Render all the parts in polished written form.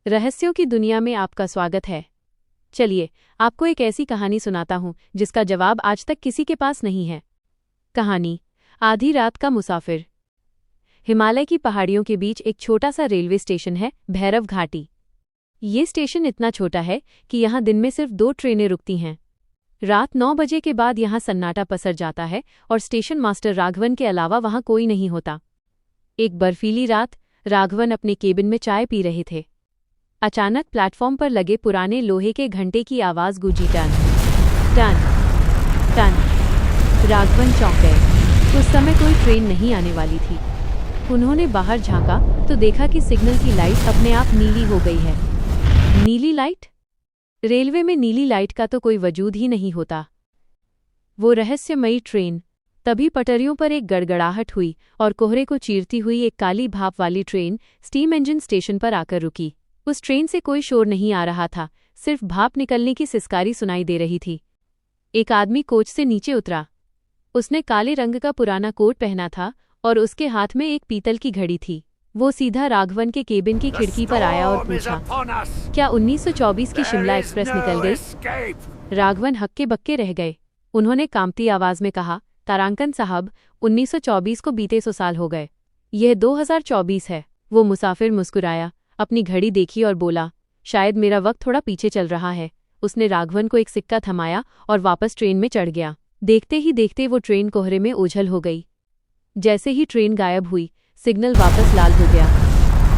रहस्यों की दुनिया में आपका स्वागत है। चलिए आपको एक ऐसी कहानी सुनाता हूँ जिसका जवाब आज तक किसी के पास नहीं है। कहानी आधी रात का मुसाफिर। हिमालय की पहाड़ियों के बीच एक छोटा सा रेलवे स्टेशन है, भैरव घाटी। ये स्टेशन इतना छोटा है कि यहाँ दिन में सिर्फ 2 ट्रेनें रुकती हैं। रात 9 बजे के बाद यहाँ सन्नाटा पसर जाता है और स्टेशन मास्टर राघवन के अलावा वहाँ कोई नहीं होता। एक बर्फीली रात राघवन अपने केबिन में चाय पी रहे थे। अचानक प्लेटफॉर्म पर लगे पुराने लोहे के घंटे की आवाज़ गूंजी, टन टन टन। राघवन चौंक गए। उस समय कोई ट्रेन नहीं आने वाली थी। उन्होंने बाहर झांका तो देखा कि सिग्नल की लाइट अपने आप नीली हो गई है। नीली लाइट? रेलवे में नीली लाइट का तो कोई वजूद ही नहीं होता। वो रहस्यमयी ट्रेन। तभी पटरियों पर एक गड़गड़ाहट हुई और कोहरे को चीरती हुई एक काली भाप वाली ट्रेन स्टीम इंजन स्टेशन पर आकर रुकी। उस ट्रेन से कोई शोर नहीं आ रहा था, सिर्फ भाप निकलने की सिसकारी सुनाई दे रही थी। एक आदमी कोच से नीचे उतरा। उसने काले रंग का पुराना कोट पहना था और उसके हाथ में एक पीतल की घड़ी थी। वो सीधा राघवन के केबिन की खिड़की पर आया और पूछा, क्या 1924 की शिमला एक्सप्रेस निकल गई? राघवन हक्के बक्के रह गए। उन्होंने कांपती आवाज में कहा, तारांकन साहब, 1924 को बीते 100 साल हो गए। यह 2024 है। वो मुसाफिर मुस्कुराया, अपनी घड़ी देखी और बोला, शायद मेरा वक्त थोड़ा पीछे चल रहा है। उसने राघवन को एक सिक्का थमाया और वापस ट्रेन में चढ़ गया। देखते ही देखते वो ट्रेन कोहरे में ओझल हो गई। जैसे ही ट्रेन गायब हुई, सिग्नल वापस लाल हो गया।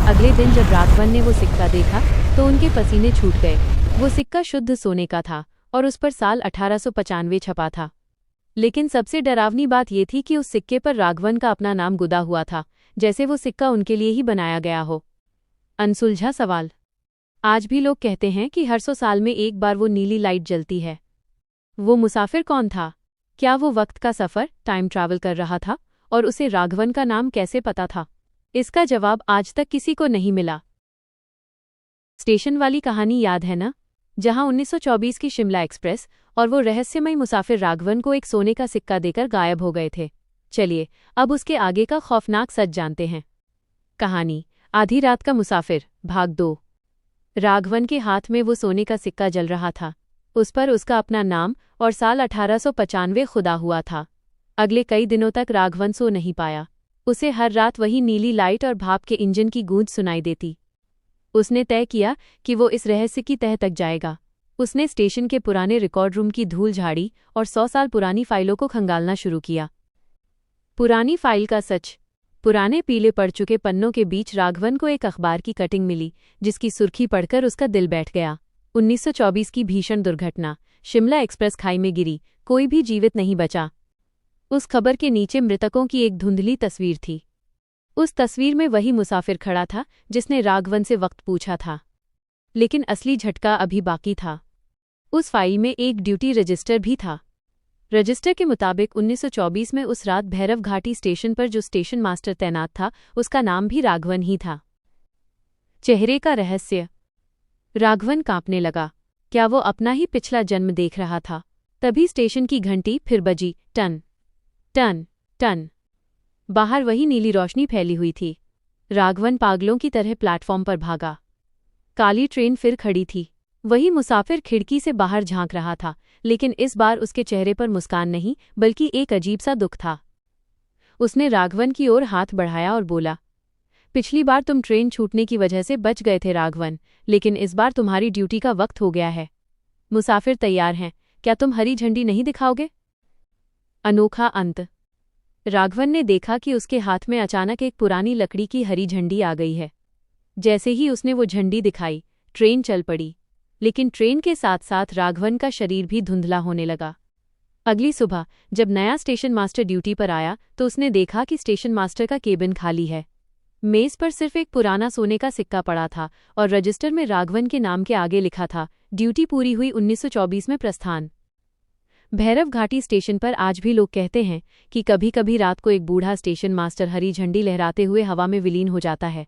अगले दिन जब राघवन ने वो सिक्का देखा तो उनके पसीने छूट गए। वो सिक्का शुद्ध सोने का था और उस पर साल 1895 छपा था। लेकिन सबसे डरावनी बात ये थी कि उस सिक्के पर राघवन का अपना नाम गुदा हुआ था, जैसे वो सिक्का उनके लिए ही बनाया गया हो। अनसुलझा सवाल। आज भी लोग कहते हैं कि हर 100 साल में एक बार वो नीली लाइट जलती है। वो मुसाफिर कौन था? क्या वो वक्त का सफ़र, टाइम ट्रैवल कर रहा था? और उसे राघवन का नाम कैसे पता था? इसका जवाब आज तक किसी को नहीं मिला। स्टेशन वाली कहानी याद है ना, जहां 1924 की शिमला एक्सप्रेस और वो रहस्यमय मुसाफिर राघवन को एक सोने का सिक्का देकर गायब हो गए थे। चलिए अब उसके आगे का खौफनाक सच जानते हैं। कहानी आधी रात का मुसाफिर, भाग 2। राघवन के हाथ में वो सोने का सिक्का जल रहा था। उस पर उसका अपना नाम और साल 1895 खुदा हुआ था। अगले कई दिनों तक राघवन सो नहीं पाया। उसे हर रात वही नीली लाइट और भाप के इंजन की गूंज सुनाई देती। उसने तय किया कि वो इस रहस्य की तह तक जाएगा। उसने स्टेशन के पुराने रिकॉर्ड रूम की धूल झाड़ी और 100 साल पुरानी फाइलों को खंगालना शुरू किया। पुरानी फाइल का सच। पुराने पीले पड़ चुके पन्नों के बीच राघवन को एक अखबार की कटिंग मिली, जिसकी सुर्खी पढ़कर उसका दिल बैठ गया। 1924 की भीषण दुर्घटना, शिमला एक्सप्रेस खाई में गिरी, कोई भी जीवित नहीं बचा। उस खबर के नीचे मृतकों की एक धुंधली तस्वीर थी। उस तस्वीर में वही मुसाफिर खड़ा था जिसने राघवन से वक्त पूछा था। लेकिन असली झटका अभी बाकी था। उस फाइल में एक ड्यूटी रजिस्टर भी था। रजिस्टर के मुताबिक 1924 में उस रात भैरव घाटी स्टेशन पर जो स्टेशन मास्टर तैनात था, उसका नाम भी राघवन ही था। चेहरे का रहस्य। राघवन कांपने लगा। क्या वो अपना ही पिछला जन्म देख रहा था? तभी स्टेशन की घंटी फिर बजी, टन टन टन। बाहर वही नीली रोशनी फैली हुई थी। राघवन पागलों की तरह प्लेटफॉर्म पर भागा। काली ट्रेन फिर खड़ी थी। वही मुसाफिर खिड़की से बाहर झांक रहा था, लेकिन इस बार उसके चेहरे पर मुस्कान नहीं बल्कि एक अजीब सा दुख था। उसने राघवन की ओर हाथ बढ़ाया और बोला, पिछली बार तुम ट्रेन छूटने की वजह से बच गए थे राघवन, लेकिन इस बार तुम्हारी ड्यूटी का वक्त हो गया है। मुसाफिर तैयार हैं, क्या तुम हरी झंडी नहीं दिखाओगे? अनोखा अंत। राघवन ने देखा कि उसके हाथ में अचानक एक पुरानी लकड़ी की हरी झंडी आ गई है। जैसे ही उसने वो झंडी दिखाई, ट्रेन चल पड़ी। लेकिन ट्रेन के साथ साथ राघवन का शरीर भी धुंधला होने लगा। अगली सुबह जब नया स्टेशन मास्टर ड्यूटी पर आया तो उसने देखा कि स्टेशन मास्टर का केबिन खाली है। मेज पर सिर्फ एक पुराना सोने का सिक्का पड़ा था और रजिस्टर में राघवन के नाम के आगे लिखा था, ड्यूटी पूरी हुई 1924 में प्रस्थान। भैरव घाटी स्टेशन पर आज भी लोग कहते हैं कि कभी कभी रात को एक बूढ़ा स्टेशन मास्टर हरी झंडी लहराते हुए हवा में विलीन हो जाता है।